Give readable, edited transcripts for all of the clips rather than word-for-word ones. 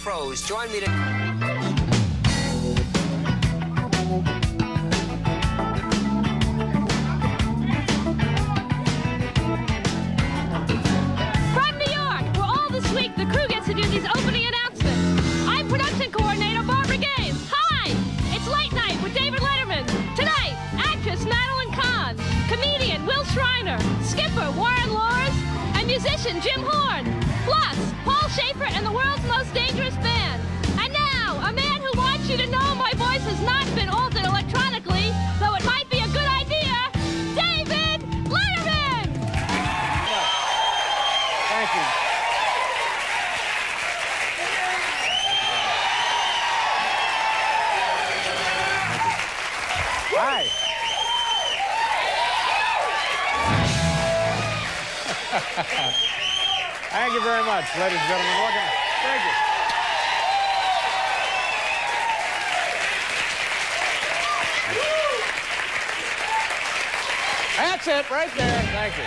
pros. Join me to... The crew gets to do these opening announcements. I'm production coordinator Barbara Gaines. Hi! It's Late Night with David Letterman. Tonight, actress Madeline Kahn, comedian Will Shriner, skipper Warren Lors, and musician Jim Horn. Plus, Paul Schaefer and the world's most dangerous band. And now, a man who wants you to know my voice has not been altered electronically, though it might be a good idea, David Letterman! Thank you. Hi. Thank you very much, ladies and gentlemen. Welcome. Thank you. That's it, right there. Thank you.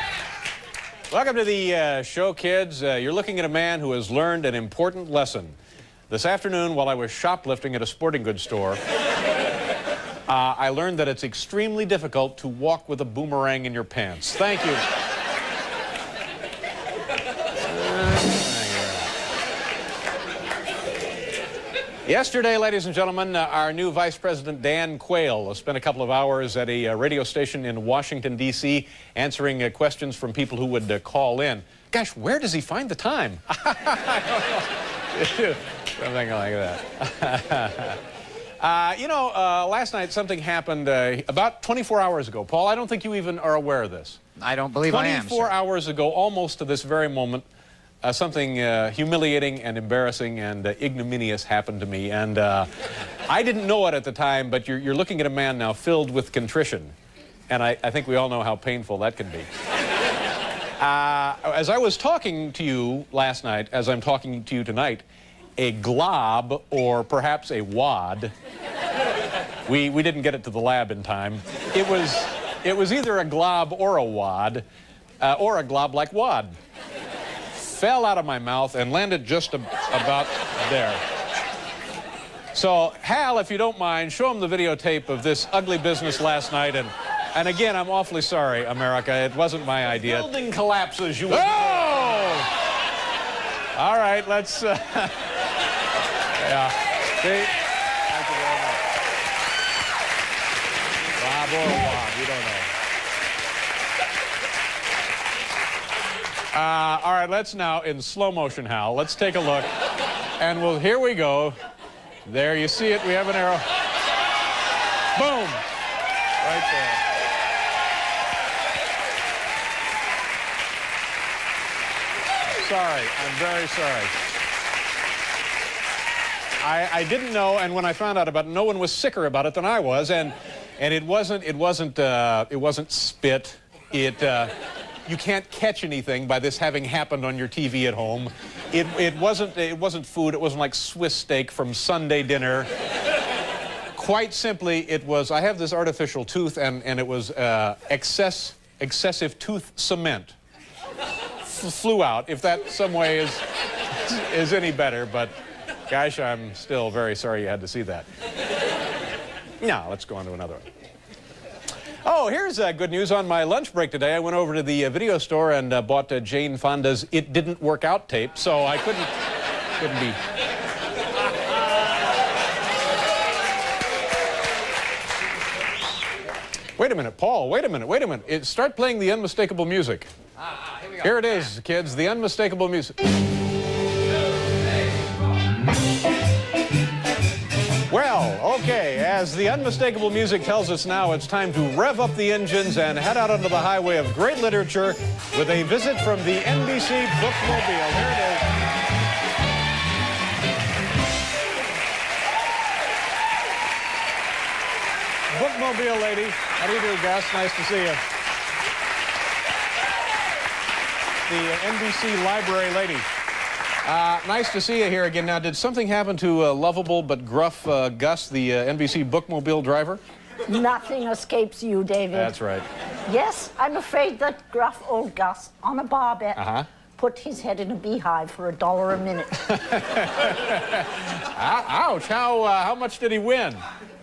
Welcome to the show, kids. You're looking at a man who has learned an important lesson. This afternoon, while I was shoplifting at a sporting goods store, I learned that it's extremely difficult to walk with a boomerang in your pants. Thank you. Yesterday, ladies and gentlemen, our new Vice President Dan Quayle spent a couple of hours at a radio station in Washington, D.C., answering questions from people who would call in. Gosh, where does he find the time? Something like that. Last night something happened about 24 hours ago. Paul, I don't think you even are aware of this. I don't believe I am, sir. 24 hours ago, almost to this very moment, something humiliating and embarrassing and ignominious happened to me. And I didn't know it at the time, but you're looking at a man now filled with contrition. And I think we all know how painful that can be. As I was talking to you last night, as I'm talking to you tonight, a glob, or perhaps a wad. We didn't get it to the lab in time. It was either a glob or a wad, or a glob-like wad. Fell out of my mouth and landed just about there. So, Hal, if you don't mind, show him the videotape of this ugly business last night. And again, I'm awfully sorry, America. It wasn't my idea. Building collapses, you would. Oh! All right, let's... Yeah. See? Thank you very much. Bob or Bob, you don't know. All right, let's now, in slow motion, Hal, let's take a look. And here we go. There, you see it. We have an arrow. Boom. Right there. Sorry. I'm very sorry. I didn't know, and when I found out about it, no one was sicker about it than I was, and it wasn't spit. You can't catch anything by this having happened on your TV at home. It wasn't food. It wasn't like Swiss steak from Sunday dinner. Quite simply, it was. I have this artificial tooth, and it was excessive tooth cement. Flew out. If that some way is any better, but. Gosh, I'm still very sorry you had to see that. Now, let's go on to another one. Oh, here's good news. On my lunch break today, I went over to the video store and bought Jane Fonda's It Didn't Work Out tape, so I couldn't be... Wait a minute, Paul, wait a minute. Start playing the unmistakable music. Here we go. Here it is, kids, the unmistakable music. Well, okay, as the unmistakable music tells us now, it's time to rev up the engines and head out onto the highway of great literature with a visit from the NBC Bookmobile. Here it is. Bookmobile lady. How do you do, Gus? Nice to see you. The NBC library lady. Nice to see you here again. Now, did something happen to lovable but gruff Gus, the NBC Bookmobile driver? Nothing escapes you, David. That's right. Yes, I'm afraid that gruff old Gus on a barbette put his head in a beehive for $1 a minute. Ouch! How much did he win?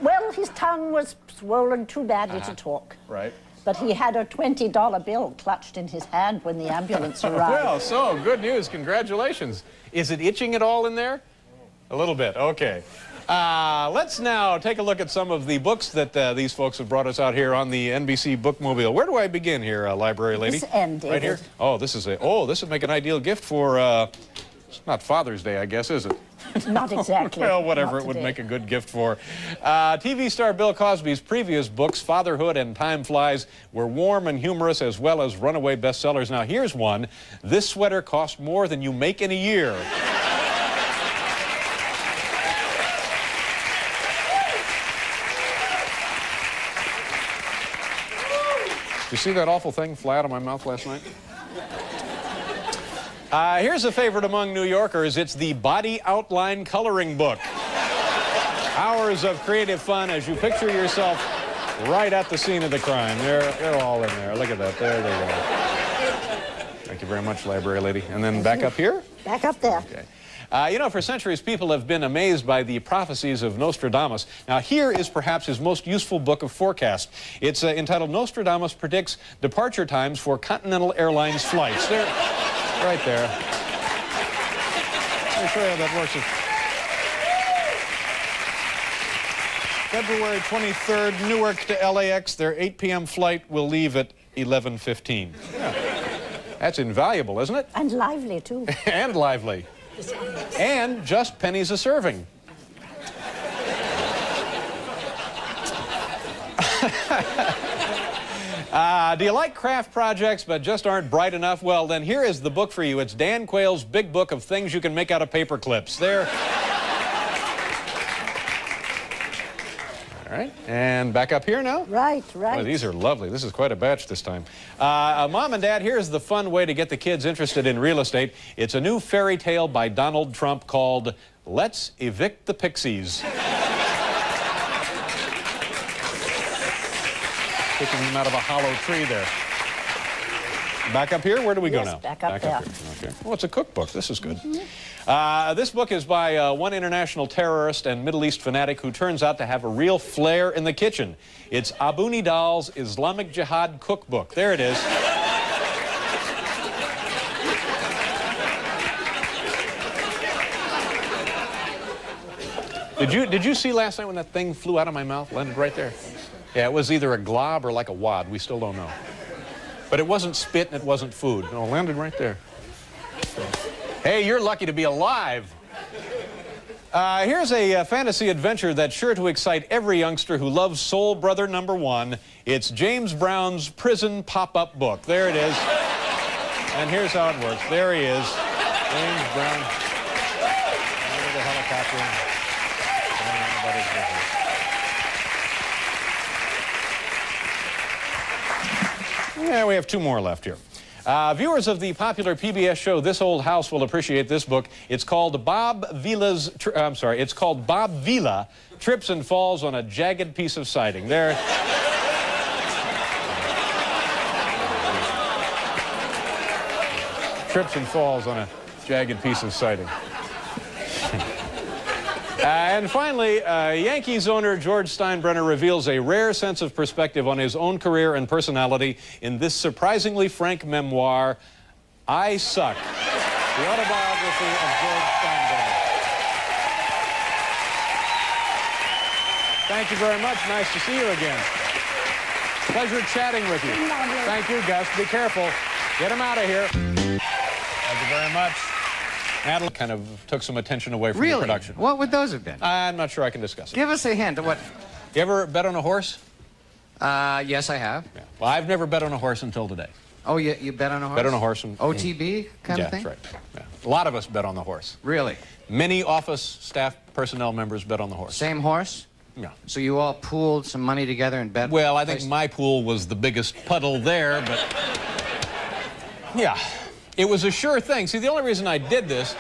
Well, his tongue was swollen too badly to talk. Right. But he had a $20 bill clutched in his hand when the ambulance arrived. Well, so good news. Congratulations. Is it itching at all in there? A little bit. Okay. Let's now take a look at some of the books that these folks have brought us out here on the NBC Bookmobile. Where do I begin here, library lady? This end, David. Right here? Oh, this would make an ideal gift for, it's not Father's Day, I guess, is it? Not exactly. Well, whatever Not it would today. make a good gift for. TV star Bill Cosby's previous books, Fatherhood and Time Flies, were warm and humorous as well as runaway bestsellers. Now, here's one. This sweater cost more than you make in a year. You see that awful thing fly out of my mouth last night? Here's a favorite among New Yorkers. It's the Body Outline Coloring Book. Hours of creative fun as you picture yourself right at the scene of the crime. They're all in there. Look at that. There they go. Thank you very much, library lady. And then back up here? Back up there. Okay. You know, for centuries, people have been amazed by the prophecies of Nostradamus. Now, here is perhaps his most useful book of forecast. It's entitled Nostradamus Predicts Departure Times for Continental Airlines Flights. There, right there. Let me show you how that works. February 23rd, Newark to LAX. Their 8 p.m. flight will leave at 11:15. Yeah. That's invaluable, isn't it? And lively, too. And lively. And just pennies a serving. Do you like craft projects but just aren't bright enough? Well, then here is the book for you. It's Dan Quayle's Big Book of Things You Can Make Out of Paper Clips. There. All right, and back up here now. Right, right. Boy, these are lovely. This is quite a batch this time. Mom and Dad, here's the fun way to get the kids interested in real estate. It's a new fairy tale by Donald Trump called Let's Evict the Pixies. Picking them out of a hollow tree there. Back up here? Where do we go now? Back up there. Okay. Well, it's a cookbook. This is good. This book is by one international terrorist and Middle East fanatic who turns out to have a real flair in the kitchen. It's Abu Nidal's Islamic Jihad Cookbook. There it is. Did you see last night when that thing flew out of my mouth, landed right there? Yeah, it was either a glob or like a wad. We still don't know. But it wasn't spit and it wasn't food. No, it landed right there. Hey, you're lucky to be alive. Here's a fantasy adventure that's sure to excite every youngster who loves Soul Brother #1. It's James Brown's Prison Pop-Up Book. There it is. And here's how it works. There he is. James Brown. There's the helicopter. Yeah, we have 2 more left here. Viewers of the popular PBS show This Old House will appreciate this book. It's called Bob Vila Trips and Falls on a Jagged Piece of Siding. There. Trips and falls on a jagged piece of siding. And finally, Yankees owner George Steinbrenner reveals a rare sense of perspective on his own career and personality in this surprisingly frank memoir, I Suck, the autobiography of George Steinbrenner. Thank you very much. Nice to see you again. Pleasure chatting with you. Thank you, Gus. Be careful. Get him out of here. Thank you very much. Natalie kind of took some attention away from the production. What would those have been? I'm not sure I can discuss it. Give us a hint of what... You ever bet on a horse? Yes, I have. Yeah. Well, I've never bet on a horse until today. Oh, you bet on a horse? Bet on a horse. And, OTB kind of thing? Yeah, that's right. Yeah. A lot of us bet on the horse. Really? Many office staff personnel members bet on the horse. Same horse? Yeah. So you all pooled some money together and bet? Well, I think my pool was the biggest puddle there, but... Yeah. It was a sure thing. See, the only reason I did this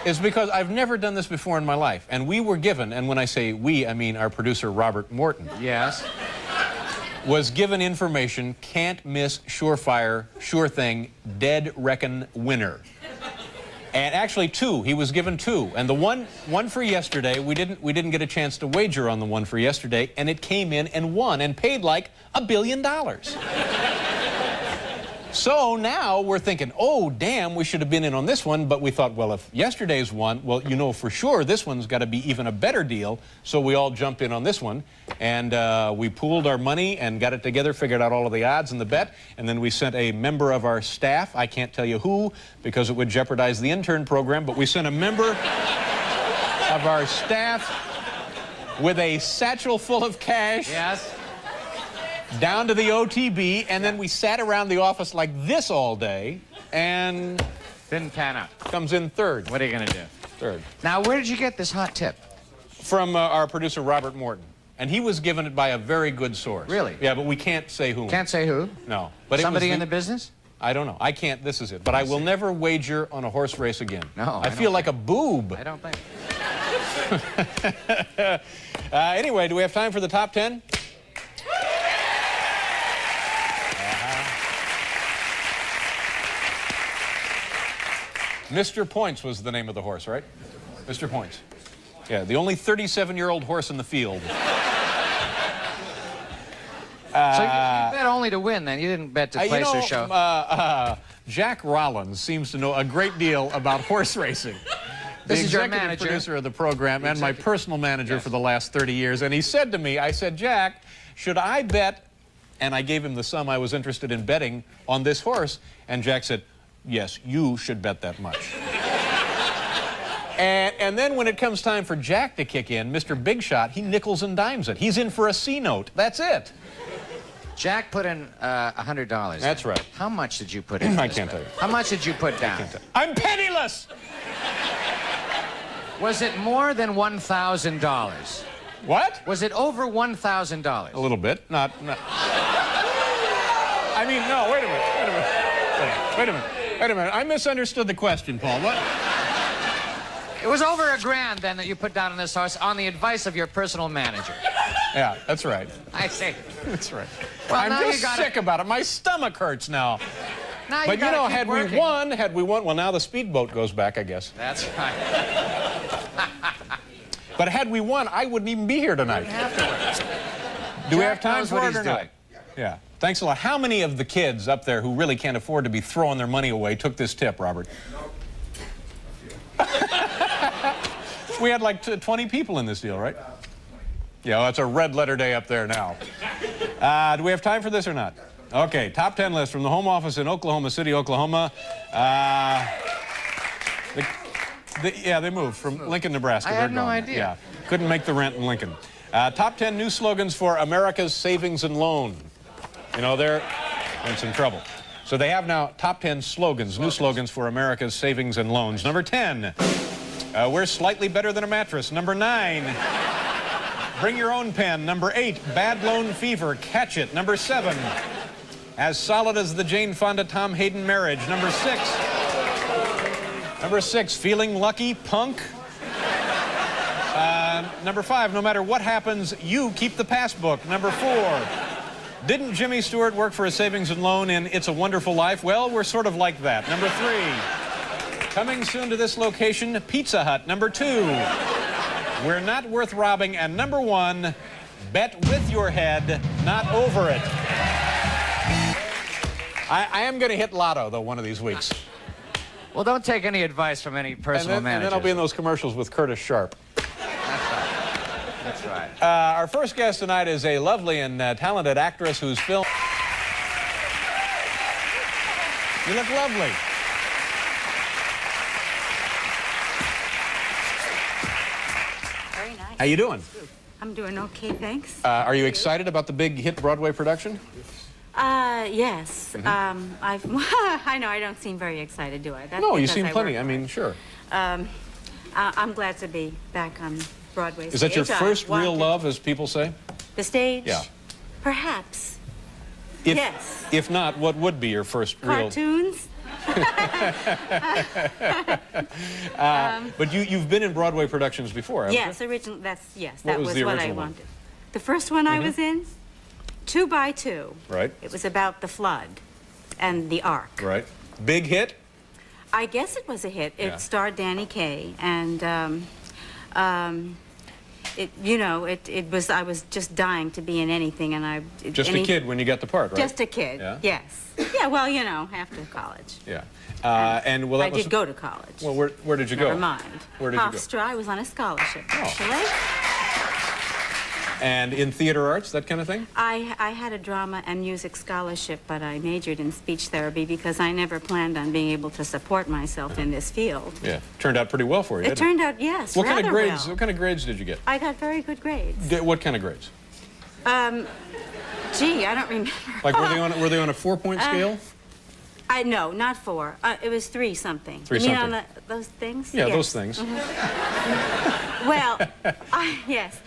is because I've never done this before in my life. And we were given, and when I say we, I mean our producer, Robert Morton. Yes. was given information, can't miss, surefire, sure thing, dead reckon winner. And actually 2, he was given 2. And the one for yesterday, we didn't get a chance to wager on the one for yesterday, and it came in and won and paid like $1 billion. So now we're thinking, oh, damn, we should have been in on this one, but we thought, well, if yesterday's won, well, you know for sure this one's got to be even a better deal, so we all jumped in on this one, and we pooled our money and got it together, figured out all of the odds and the bet, and then we sent a member of our staff, I can't tell you who, because it would jeopardize the intern program, but we sent a member of our staff with a satchel full of cash. Yes. Down to the OTB, and then we sat around the office like this all day, and Didn't pan out. comes in third. What are you going to do? Third. Now, where did you get this hot tip? From our producer, Robert Morton. And he was given it by a very good source. Really? Yeah, but we can't say whom. Can't say who? No. But Somebody it was in the business? I don't know. I can't. This is it. But I will never wager on a horse race again. No, I feel like a boob. I don't think. Anyway, do we have time for the top 10? Mr. Points was the name of the horse, right? Mr. Points. Yeah, the only 37-year-old horse in the field. So you bet only to win, then? You didn't bet to place or show? Jack Rollins seems to know a great deal about horse racing. This is your executive manager. producer of the program and my personal manager for the last 30 years. And he said to me, I said, Jack, should I bet? And I gave him the sum I was interested in betting on this horse. And Jack said, yes, you should bet that much. And then when it comes time for Jack to kick in, Mr. Big Shot, he nickels and dimes it. He's in for a C note. That's it. Jack put in $100. That's right. How much did you put in? I can't tell you. How much did you put down? I'm penniless! Was it more than $1,000? What? Was it over $1,000? A little bit. Not. I mean, no, wait a minute. I misunderstood the question, Paul. What? It was over $1,000 then that you put down on this horse on the advice of your personal manager. Yeah, that's right. I see. That's right. Well, I'm now just you gotta- sick about it. My stomach hurts now. Now But you gotta know, keep had working. we won, well, now the speedboat goes back, I guess. That's right. But had we won, I wouldn't even be here tonight. Do we have time knows for what it he's or not? doing. Yeah. Thanks a lot. How many of the kids up there who really can't afford to be throwing their money away took this tip, Robert? We had like 20 people in this deal, right? Yeah, well, it's a red letter day up there now. Do we have time for this or not? Okay, top 10 list from the home office in Oklahoma City, Oklahoma. Yeah, they moved from Lincoln, Nebraska. I They're had no gone. idea. Yeah, couldn't make the rent in Lincoln. Top 10 new slogans for America's Savings and Loan. You know, they're in some trouble. So they have now top 10 slogans, new slogans for America's savings and loans. Number 10, we're slightly better than a mattress. Number 9, bring your own pen. Number 8, bad loan fever, catch it. Number 7, as solid as the Jane Fonda-Tom Hayden marriage. Number 6, feeling lucky, punk. Number 5, no matter what happens, you keep the passbook. Number 4, didn't Jimmy Stewart work for a savings and loan in It's a Wonderful Life? Well, we're sort of like that. Number 3, coming soon to this location, Pizza Hut. Number 2, we're not worth robbing. And number 1, bet with your head, not over it. I am going to hit lotto, though, one of these weeks. Well, don't take any advice from any personal manager. And then I'll be in those commercials with Curtis Sharp. That's right. Our first guest tonight is a lovely and talented actress whose film... You look lovely. Very nice. How you doing? I'm doing okay, thanks. Are you excited about the big hit Broadway production? Yes. Mm-hmm. I know I don't seem very excited, do I? That's No, you because seem I plenty. work I mean, sure. I'm glad to be back on Broadway Is that your stage. first I real wanted- love, as people say? The stage? Yeah. Perhaps. If, Yes. If not, what would be your first real... Cartoons? But you've been in Broadway productions before, haven't Yes, originally. That What was was the what I original one? wanted. The first one I was in, 2 by 2. Right. It was about the flood and the Ark. Right. Big hit? I guess it was a hit. It Yeah. starred Danny Kaye, and it was. I was just dying to be in anything, and Just a kid when you got the part, right? Just a kid. Yeah? Yes. Yeah. Well, you know, after college. Yeah. And well, that I did go to college. Well, where did you go? Never mind. Where did you go? Hofstra. I was on a scholarship, actually. And in theater arts, that kind of thing? I had a drama and music scholarship, but I majored in speech therapy because I never planned on being able to support myself in this field. Yeah. Turned out pretty well for you, It turned out, yes, What kind of rather grades? well. What kind of grades did you get? I got very good grades. What kind of grades? Gee, I don't remember. Like were they on a 4-point scale? No, not 4. It was 3 something. 3 you mean something. on those things? Yeah, Yes. those things. Well, yes.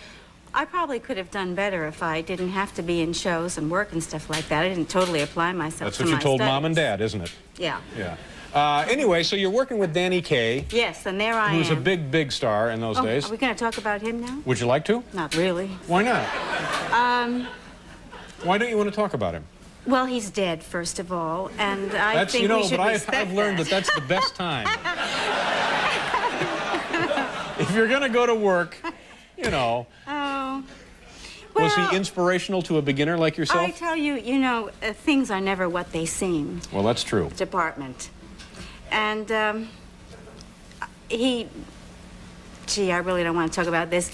I probably could have done better if I didn't have to be in shows and work and stuff like that. I didn't totally apply myself That's to what you my told studies. Mom and Dad, isn't it? Yeah. Yeah. Anyway, so you're working with Danny Kaye, Yes, and there I am. who's a big, big star in those Oh, days. are we going to talk about him now? Would you like to? Not really. Why not? Why don't you want to talk about him? Well, he's dead, first of all, and I think you know, we should but respect I've learned that that's the best time. If you're going to go to work, you know. Oh. Was Well, he inspirational to a beginner like yourself? I tell you, you know, things are never what they seem. Well, that's true. Department. And gee, I really don't want to talk about this.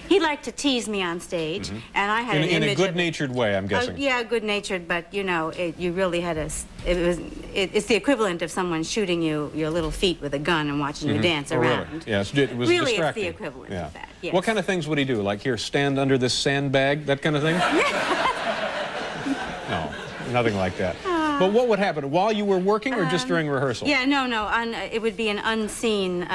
He liked to tease me on stage, and I had an In image a of it. good-natured way, I'm guessing. Yeah, good-natured, but you know, you really had it's the equivalent of someone shooting you your little feet with a gun and watching you dance Oh, around. really? Yes, it was Really, distracting. it's the equivalent Yeah. of that. Yes. What kind of things would he do? Like, here, stand under this sandbag, that kind of thing? No, nothing like that. But what would happen? While you were working or just during rehearsal? Yeah, no. It would be an unseen,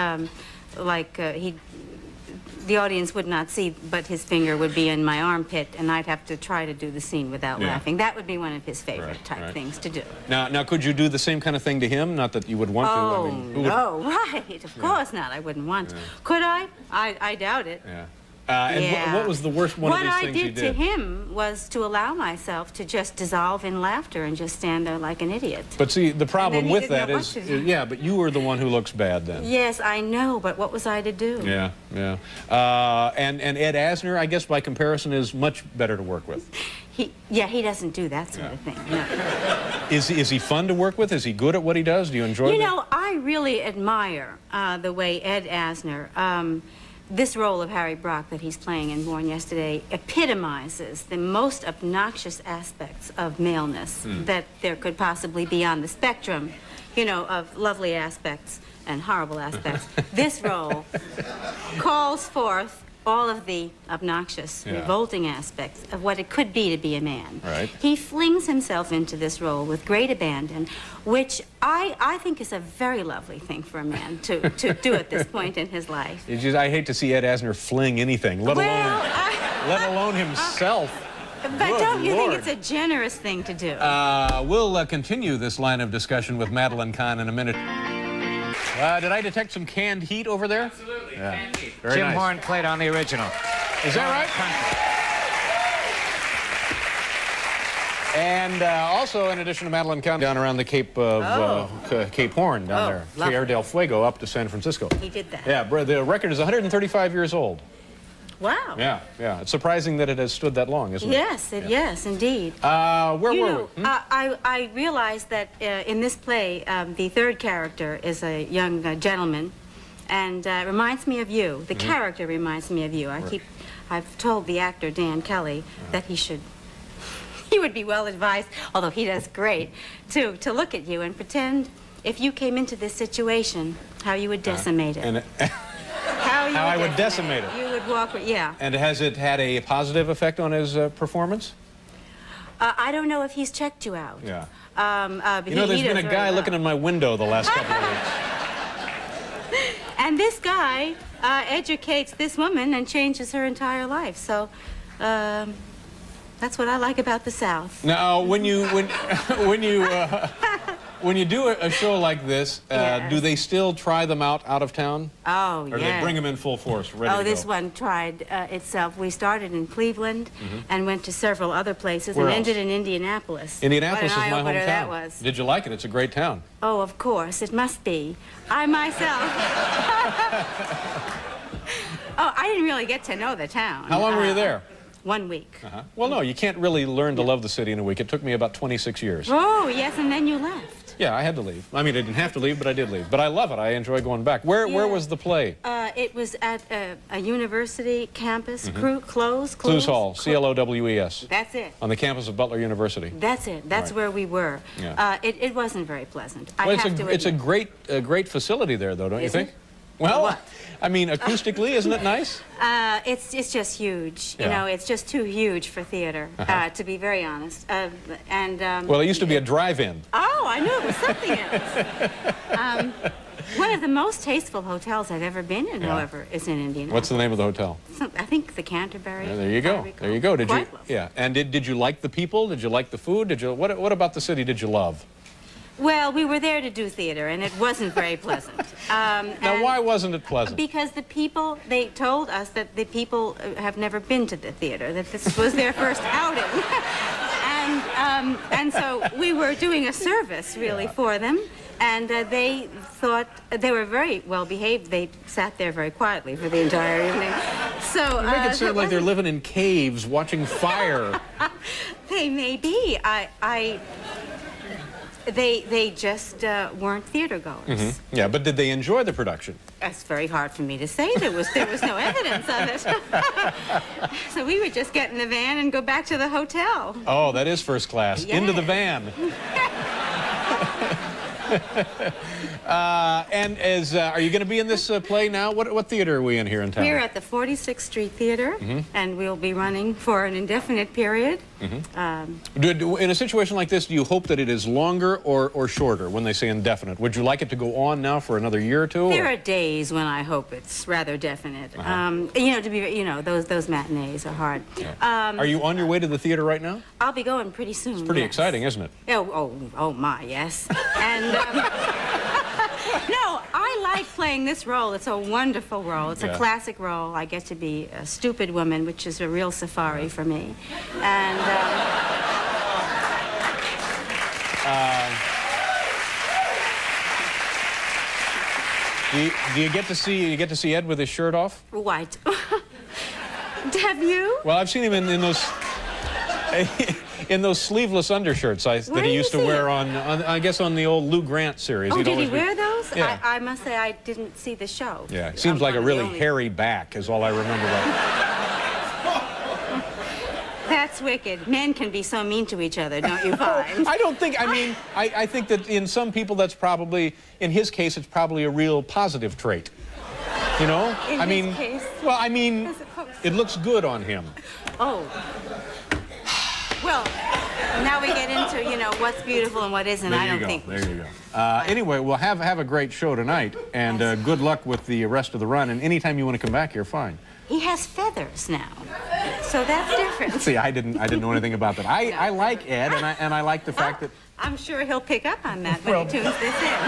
the audience would not see, but his finger would be in my armpit, and I'd have to try to do the scene without Yeah. laughing. That would be one of his favorite Right, type right. things to do. Now, could you do the same kind of thing to him? Not that you would want to. Oh, I mean, who would... no, right. Of course not. I wouldn't want to. Could I? I doubt it. Yeah. And Yeah. what was the worst one of What these I things you did did? to him was to allow myself to just dissolve in laughter and just stand there like an idiot. But see, the problem he with didn't that know what is, to do. yeah, but you were the one who looks bad then. Yes, I know, but what was I to do? Yeah, yeah. And Ed Asner, I guess by comparison, is much better to work with. He doesn't do that sort of thing. No. Is he fun to work with? Is he good at what he does? Do you enjoy it? You know, I really admire the way Ed Asner, this role of Harry Brock that he's playing in Born Yesterday, epitomizes the most obnoxious aspects of maleness that there could possibly be on the spectrum, you know, of lovely aspects and horrible aspects. This role calls forth all of the obnoxious, Yeah. revolting aspects of what it could be to be a man. Right. He flings himself into this role with great abandon, which I think is a very lovely thing for a man to do at this point in his life. I hate to see Ed Asner fling anything, let alone himself. But Good don't you Lord. think it's a generous thing to do? We'll continue this line of discussion with Madeline Kahn in a minute. Did I detect some canned heat over there? Absolutely, Yeah. canned heat. Very Jim nice. Horn played on the original. Is that right? And also, in addition to Madeline Kahn, down around the Cape of Cape Horn, down there, lovely. Tierra del Fuego, up to San Francisco. He did that. Yeah, the record is 135 years old. Wow. Yeah, yeah. It's surprising that it has stood that long, isn't it? Yes, yes, indeed. Where You were know, we? I realized that in this play, the third character is a young gentleman, and reminds me of you. The character reminds me of you. I've told the actor Dan Kelly that he would be well advised, although he does great, to look at you and pretend if you came into this situation, how you would decimate it. How I would decimate it. You would walk, yeah. And has it had a positive effect on his performance? I don't know if he's checked you out. Yeah. But You know, there's he been a does guy very well. looking in my window the last couple of weeks. And this guy educates this woman and changes her entire life. So that's what I like about the South. Now, when you when you do a show like this, Yes. do they still try them out of town? Oh, Or do they bring them in full force, ready to go? this one tried itself. We started in Cleveland and went to several other places Where and else? ended in Indianapolis. Indianapolis is What an my eye-opener hometown. that was. Did you like it? It's a great town. Oh, of course, it must be. I myself. Oh, I didn't really get to know the town. How long were you there? 1 week. Well, no, you can't really learn to love the city in a week. It took me about 26 years. Oh, yes, and then you left. Yeah, I had to leave. I mean, I didn't have to leave, but I did leave. But I love it. I enjoy going back. Where was the play? It was at a university campus, Close Hall, C-L-O-W-E-S. That's it. On the campus of Butler University. That's it. That's Right. where we were. Yeah. It wasn't very pleasant. I Well, have to it's a admit. great facility there, though, don't you Is think? it? Well, What? I mean, acoustically, isn't it nice? It's just huge. Yeah. You know, it's just too huge for theater, to be very honest. Well, it used to be a drive-in. Oh, I knew it was something else. One of the most tasteful hotels I've ever been in, however, is in Indianapolis. What's the name of the hotel? I think the Canterbury. Yeah, there you if I go. recall. There you go. Did you? Quite lovely. Yeah. And did you like the people? Did you like the food? Did you? What about the city did you love? Well, we were there to do theater, and it wasn't very pleasant. Now, why wasn't it pleasant? Because the people, they told us that the people have never been to the theater, that this was their first outing. And so we were doing a service, really, for them. And they thought, they were very well behaved. They sat there very quietly for the entire evening. So, You make it sound like they're living in caves, watching fire. They may be. They just weren't theater goers. Yeah, but did they enjoy the production? That's very hard for me to say. There was no evidence of it. So we would just get in the van and go back to the hotel. Oh, that is first class. Yes. Into the van. Are you going to be in this play now? What theater are we in here in town? We're at the 46th Street Theater, and we'll be running for an indefinite period. In a situation like this, do you hope that it is longer or shorter when they say indefinite? Would you like it to go on now for another year or two? There are days when I hope it's rather definite. Those matinees are hard. Are you on your way to the theater right now? I'll be going pretty soon. It's pretty yes. exciting, isn't it? Oh my, yes. And no, I like playing this role. It's a wonderful role. It's a classic role. I get to be a stupid woman, which is a real safari for me. And do you get to see Ed with his shirt off? white. Have you? Well, I've seen him in those in those sleeveless undershirts that Where he do used you to see wear it? on I guess on the old Lou Grant series. Oh, He'd did he always be- wear those? Yeah. I must say I didn't see the show. Yeah, it seems like a one of the really only- hairy back is all I remember about it. That's wicked. Men can be so mean to each other, don't you find? I don't think, I think that in some people that's probably, in his case, it's probably a real positive trait. You know? In his case? Well, I mean, I suppose it looks good on him. Oh. Well, now we get into, what's beautiful and what isn't. I don't think. There you go. Anyway, we'll have a great show tonight, and good luck with the rest of the run. And anytime you want to come back here, fine. He has feathers now, so that's different. See, I didn't know anything about that. I like Ed, and I like the fact that I'm sure he'll pick up on that when he tunes this in.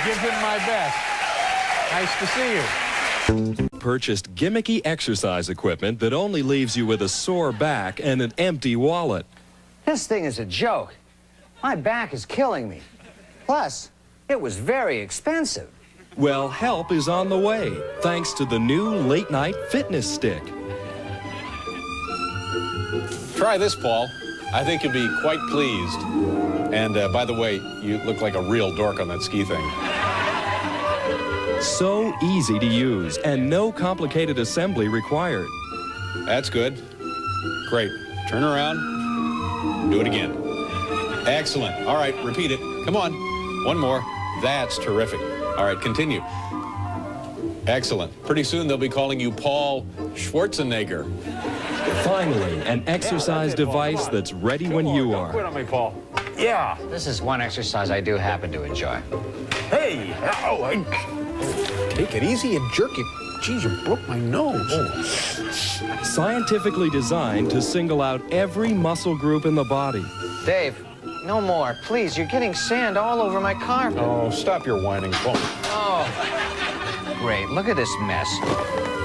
give him my best. Nice to see you. Purchased gimmicky exercise equipment that only leaves you with a sore back and an empty wallet. This thing is a joke. My back is killing me. Plus, it was very expensive. Well, help is on the way, thanks to the new late-night fitness stick. Try this, Paul. I think you'll be quite pleased. And by the way, you look like a real dork on that ski thing. So easy to use and no complicated assembly required. That's good. Great. Turn around. Do it again. Excellent. All right, repeat it. Come on. One more. That's terrific. All right, continue. Excellent. Pretty soon they'll be calling you Paul Schwarzenegger. Finally, an exercise device that's ready when you Quit are. on me, Paul. Yeah, this is one exercise I do happen to enjoy. Hey, take it easy and jerk it. Geez, you broke my nose. Scientifically designed to single out every muscle group in the body. Dave, no more. Please, you're getting sand all over my carpet. Oh, stop your whining, Paul. Oh. Great, look at this mess.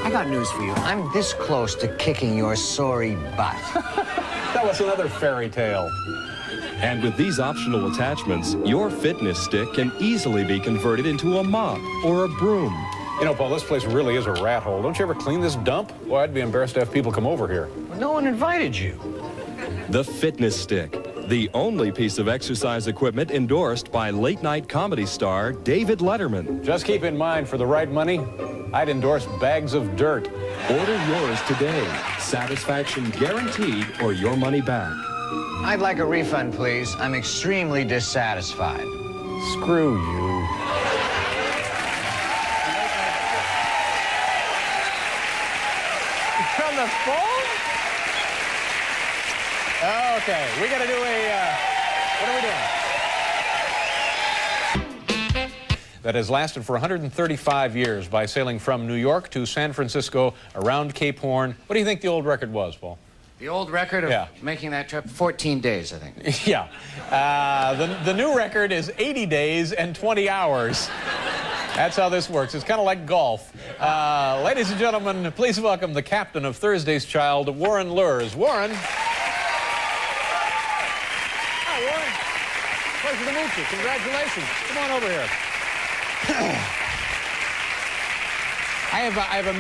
I got news for you. I'm this close to kicking your sorry butt. That was another fairy tale. And with these optional attachments, your fitness stick can easily be converted into a mop or a broom. You know, Paul, this place really is a rat hole. Don't you ever clean this dump? Well, I'd be embarrassed to have people come over here. No one invited you. The fitness stick, the only piece of exercise equipment endorsed by late-night comedy star David Letterman. Just keep in mind, for the right money, I'd endorse bags of dirt. Order yours today. Satisfaction guaranteed or your money back. I'd like a refund, please. I'm extremely dissatisfied. Screw you. From the phone? Okay, we got to do a, what are we doing? That has lasted for 135 years by sailing from New York to San Francisco, around Cape Horn. What do you think the old record was, Paul? The old record of Yeah. making that trip, 14 days, I think. Yeah. The new record is 80 days and 20 hours. That's how this works. It's kind of like golf. Ladies and gentlemen, please welcome the captain of Thursday's Child, Warren Lurs. Warren. Hi, Warren. Pleasure to meet you. Congratulations. Come on over here. I have a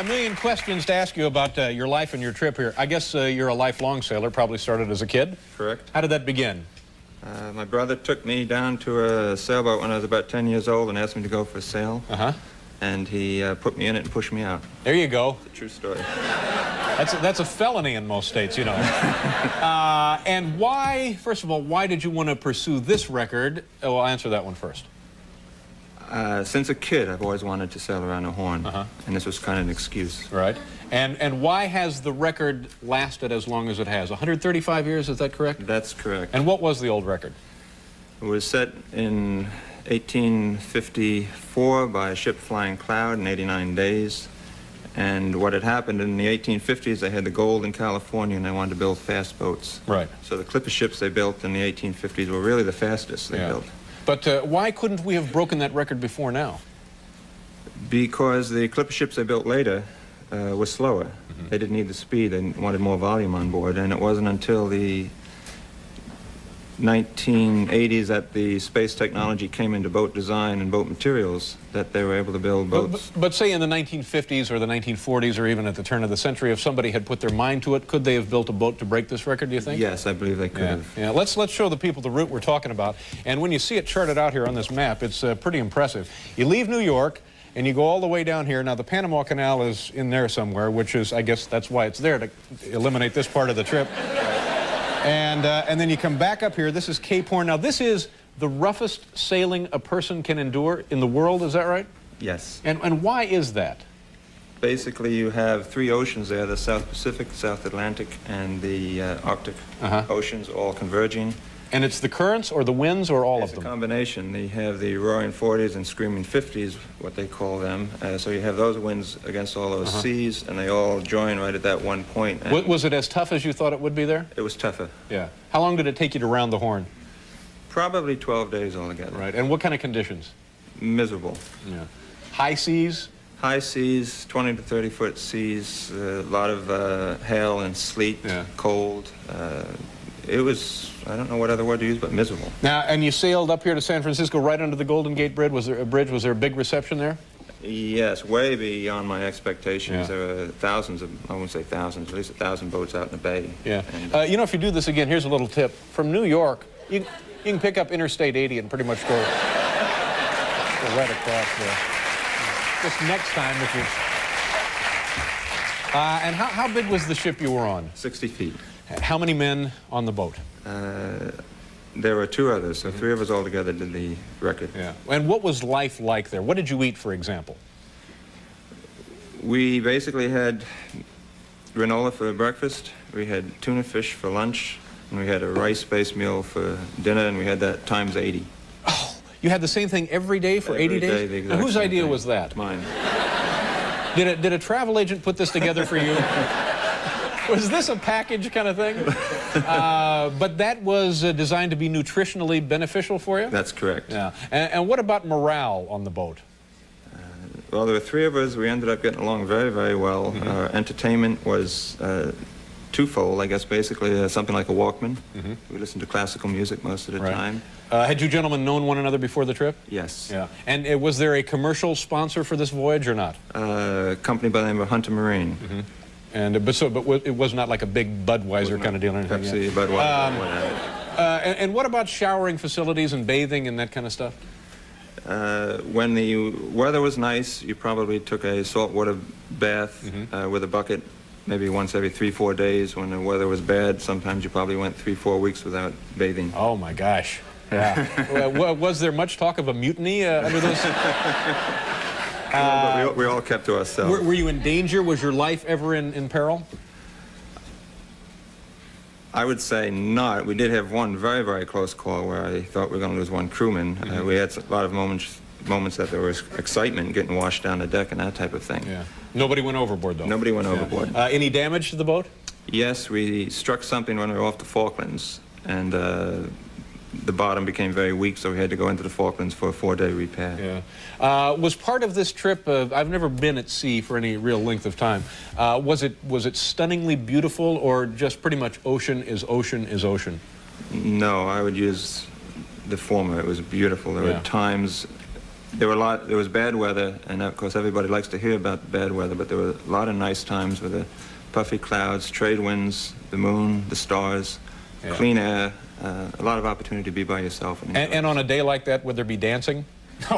million questions to ask you about your life and your trip here. I guess you're a lifelong sailor, probably started as a kid. Correct. How did that begin? My brother took me down to a sailboat when I was about 10 years old and asked me to go for a sail. Uh-huh. And he put me in it and pushed me out. There you go. It's a true story. That's a felony in most states, you know. And why, first of all, why did you want to pursue this record? Oh, I'll answer that one first. Since a kid, I've always wanted to sail around the Horn, and this was kind of an excuse. Right. And why has the record lasted as long as it has? 135 years, is that correct? That's correct. And what was the old record? It was set in 1854 by a ship Flying Cloud in 89 days. And what had happened in the 1850s, they had the gold in California and they wanted to build fast boats. Right. So the clipper ships they built in the 1850s were really the fastest they built. But why couldn't we have broken that record before now? Because the clipper ships they built later were slower. They didn't need the speed. They wanted more volume on board. And it wasn't until the 1980s that the space technology came into boat design and boat materials that they were able to build boats. But say in the 1950s or the 1940s or even at the turn of the century, if somebody had put their mind to it, could they have built a boat to break this record, do you think? Yes, I believe they could have. Yeah, let's show the people the route we're talking about. And when you see it charted out here on this map, it's pretty impressive. You leave New York and you go all the way down here. Now, the Panama Canal is in there somewhere, which is, I guess that's why it's there, to eliminate this part of the trip. And then you come back up here. This is Cape Horn. Now, this is the roughest sailing a person can endure in the world. Is that right? Yes. And why is that? Basically, you have three oceans there, the South Pacific, South Atlantic, and the Arctic oceans all converging. And it's the currents or the winds or all of them? It's a combination. They have the roaring 40s and screaming 50s, what they call them. So you have those winds against all those seas, and they all join right at that one point. Was it as tough as you thought it would be there? It was tougher. Yeah. How long did it take you to round the Horn? Probably 12 days altogether. Right. And what kind of conditions? Miserable. Yeah. High seas? High seas, 20 to 30-foot seas, a lot of hail and sleet, cold. It was, I don't know what other word to use, but miserable. Now, and you sailed up here to San Francisco right under the Golden Gate Bridge. Was there a bridge? Was there a big reception there? Yes, way beyond my expectations. Yeah. There are thousands of, I won't say thousands, at least 1,000 boats out in the bay. Yeah. And, you know, if you do this again, here's a little tip. From New York, you can pick up Interstate 80 and pretty much go right across there. Just next time if you... and how big was the ship you were on? 60 feet. How many men on the boat? There were two others, so three of us altogether did the record. Yeah. And what was life like there? What did you eat, for example? We basically had granola for breakfast, we had tuna fish for lunch, and we had a rice-based meal for dinner, and we had that times 80. Oh, you had the same thing every day for 80 days? Every day, the exact Now, whose same idea thing. was that? Mine. Did a travel agent put this together for you? Was this a package kind of thing? But that was designed to be nutritionally beneficial for you? That's correct. Yeah. And what about morale on the boat? Well, there were three of us. We ended up getting along very, very well. Our entertainment was twofold, I guess, basically something like a Walkman. We listened to classical music most of the time. Had you gentlemen known one another before the trip? Yes. Yeah. And was there a commercial sponsor for this voyage or not? A company by the name of Hunter Marine. And but it was not like a big Budweiser kind of deal or anything? Pepsi, Budweiser, and what about showering facilities and bathing and that kind of stuff? When the weather was nice, you probably took a saltwater bath with a bucket maybe once every 3-4 days. When the weather was bad, sometimes you probably went 3-4 weeks without bathing. Oh, my gosh. Yeah. Was there much talk of a mutiny under those? But we all kept to ourselves. Were you in danger? Was your life ever in peril? I would say not. We did have one very, very close call where I thought we were going to lose one crewman. We had a lot of moments that there was excitement getting washed down the deck and that type of thing. Yeah. Nobody went overboard, though? Nobody went overboard. Any damage to the boat? Yes, we struck something when we were off the Falklands, and the bottom became very weak, so we had to go into the Falklands for a 4-day repair. Yeah. Was part of this trip, I've never been at sea for any real length of time, was it stunningly beautiful or just pretty much ocean is ocean is ocean? No, I would use the former. It was beautiful. There were times, there was bad weather, and of course everybody likes to hear about the bad weather, but there were a lot of nice times with the puffy clouds, trade winds, the moon, the stars, clean air. A lot of opportunity to be by yourself. And on a day like that, would there be dancing? No.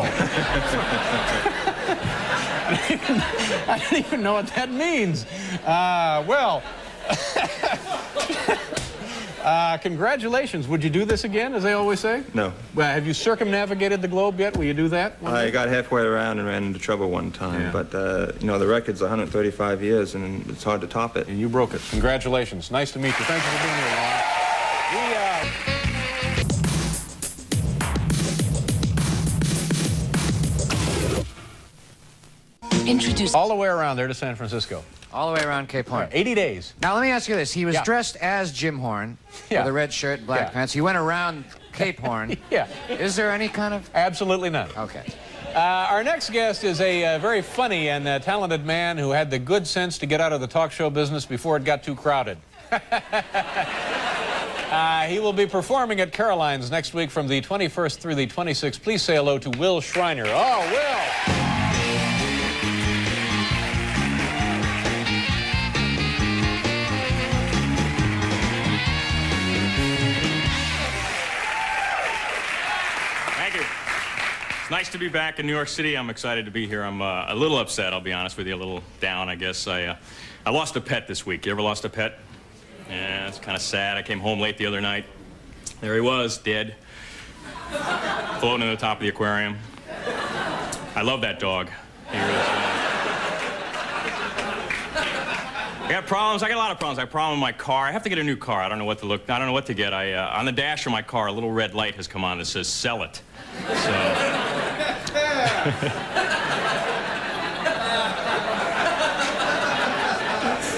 I don't even know what that means. Well, congratulations. Would you do this again, as they always say? No. Well, have you circumnavigated the globe yet? Will you do that? I got halfway around and ran into trouble one time, but, you know, the record's 135 years, and it's hard to top it. And you broke it. Congratulations. Nice to meet you. Thank you for being here, Ron. Introduce all the way around there to San Francisco. All the way around Cape Horn. 80 days. Now, let me ask you this. He was dressed as Jim Horn with a red shirt, black pants. He went around Cape Horn. Is there any kind of... Absolutely none. Okay. Our next guest is a very funny and talented man who had the good sense to get out of the talk show business before it got too crowded. He will be performing at Caroline's next week from the 21st through the 26th. Please say hello to Will Shriner. Oh, Will! Thank you. It's nice to be back in New York City. I'm excited to be here. I'm a little upset, I'll be honest with you, a little down, I guess. I lost a pet this week. You ever lost a pet? Yeah, it's kind of sad. I came home late the other night. There he was, dead, floating in the top of the aquarium. I love that dog. He really is. I got problems. I got a lot of problems. I have a problem with my car. I have to get a new car. I don't know what to look. I don't know what to get. On the dash of my car, a little red light has come on that says "Sell it." So.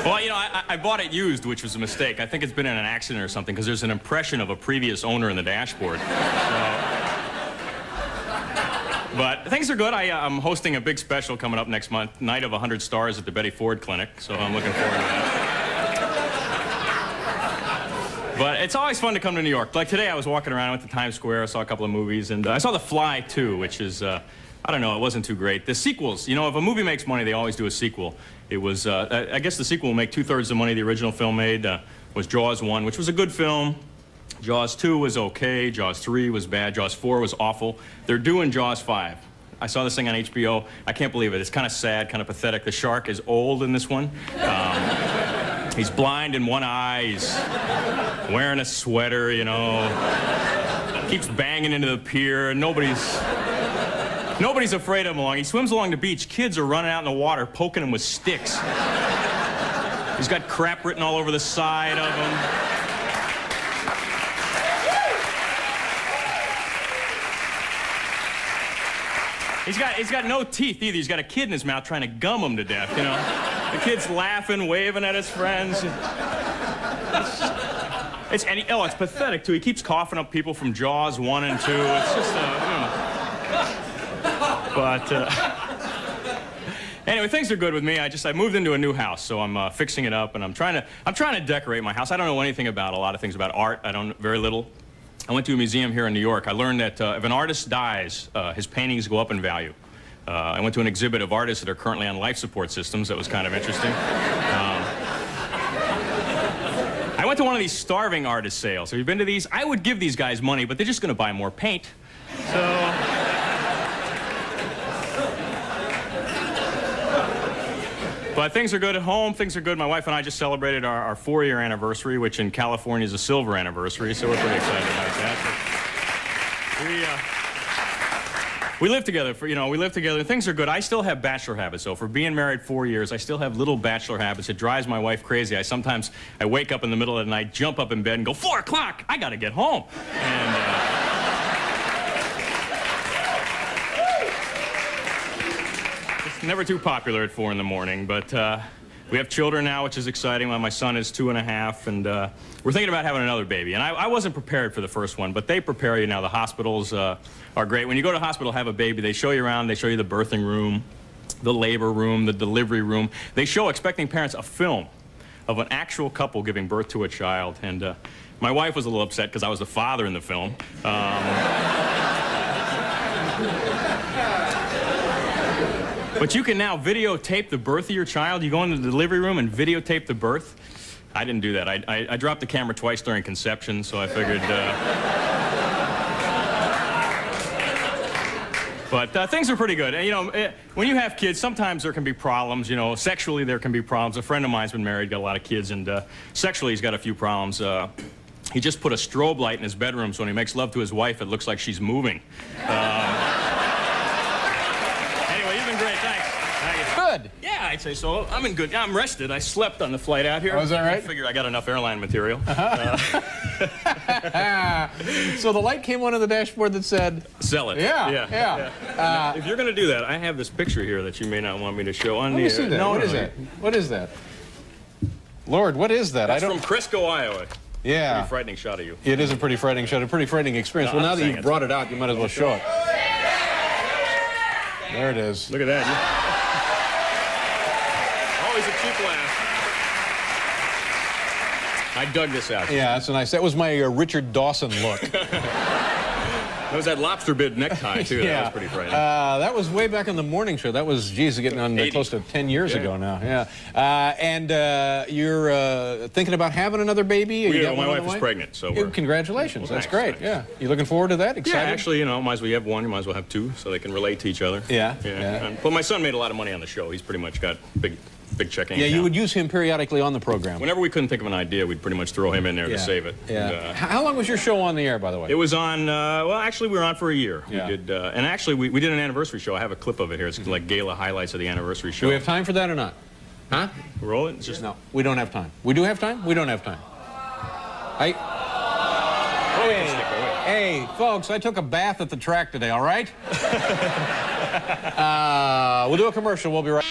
Well, you know, I bought it used, which was a mistake. I think it's been in an accident or something, because there's an impression of a previous owner in the dashboard. But things are good. I'm hosting a big special coming up next month, Night of 100 Stars at the Betty Ford Clinic, so I'm looking forward to that. But it's always fun to come to New York. Like today, I was walking around, I went to Times Square, I saw a couple of movies, and I saw The Fly, too, which is, I don't know, it wasn't too great. The sequels, you know, if a movie makes money, they always do a sequel. It was, I guess the sequel will make 2/3 the money the original film made, was Jaws 1, which was a good film. Jaws 2 was okay, Jaws 3 was bad, Jaws 4 was awful. They're doing Jaws 5. I saw this thing on HBO. I can't believe it. It's kind of sad, kind of pathetic. The shark is old in this one. He's blind in one eye. He's wearing a sweater, you know. Keeps banging into the pier. Nobody's afraid of him along. He swims along the beach. Kids are running out in the water, poking him with sticks. He's got crap written all over the side of him. He's got no teeth either. He's got a kid in his mouth trying to gum him to death, you know. The kid's laughing, waving at his friends. It's pathetic, too. He keeps coughing up people from Jaws 1 and 2. It's just, anyway, things are good with me. I moved into a new house, so I'm fixing it up, and I'm trying to decorate my house. I don't know anything about a lot of things about art. I don't very little. I went to a museum here in New York. I learned that if an artist dies, his paintings go up in value. I went to an exhibit of artists that are currently on life support systems. That was kind of interesting. I went to one of these starving artist sales. Have you been to these? I would give these guys money, but they're just going to buy more paint. So... But things are good at home. Things are good. My wife and I just celebrated our 4-year anniversary, which in California is a silver anniversary, so we're pretty excited about that. We live together. We live together, and things are good. I still have bachelor habits, though. For being married 4 years, I still have little bachelor habits. It drives my wife crazy. Sometimes I wake up in the middle of the night, jump up in bed, and go, 4 o'clock, I got to get home. And, never too popular at 4 in the morning, but we have children now, which is exciting. My son is 2.5, and we're thinking about having another baby. And I wasn't prepared for the first one, but they prepare you now. The hospitals are great. When you go to the hospital, have a baby, they show you around. They show you the birthing room, the labor room, the delivery room. They show expecting parents a film of an actual couple giving birth to a child. And my wife was a little upset because I was the father in the film. But you can now videotape the birth of your child. You go into the delivery room and videotape the birth. I didn't do that. I dropped the camera twice during conception, so I figured... But things are pretty good. And, when you have kids, sometimes there can be problems. Sexually there can be problems. A friend of mine's been married, got a lot of kids, and sexually he's got a few problems. He just put a strobe light in his bedroom, so when he makes love to his wife, it looks like she's moving. Good. Yeah, I'd say so. I'm in good. I'm rested. I slept on the flight out here. Oh, is that right? I figure I got enough airline material. So the light came on the dashboard that said... Sell it. Yeah. If you're going to do that, I have this picture here that you may not want me to show on Let me see that. No, what is that? What is that? Lord, what is that? That's from Crisco, Iowa. Yeah. Pretty frightening shot of you. It is a pretty frightening shot, a pretty frightening experience. Well, now that you've brought it out, you might as well show it. There it is. Look at that. Always a cheap laugh. I dug this out. Yeah, that's nice. That was my Richard Dawson look. That was that lobster bid necktie, too. Yeah. That was pretty frightening. That was way back in the morning show. That was, geez, getting on close to 10 years ago now. Yeah. And you're thinking about having another baby? My wife is pregnant, so congratulations. Well, that's great. Thanks. Yeah. You looking forward to that? Excited? Yeah, actually, might as well have one. You might as well have two, so they can relate to each other. Yeah. But my son made a lot of money on the show. He's pretty much got big checking. Yeah, you would use him periodically on the program. Whenever we couldn't think of an idea, we'd pretty much throw him in there to save it. Yeah. And, how long was your show on the air, by the way? It was on, well, actually, we were on for a year. Yeah. We did, and actually, we did an anniversary show. I have a clip of it here. It's like gala highlights of the anniversary show. Do we have time for that or not? Huh? Roll it? It's just... No, we don't have time. We do have time? We don't have time. Hey, folks, I took a bath at the track today, all right? We'll do a commercial. We'll be right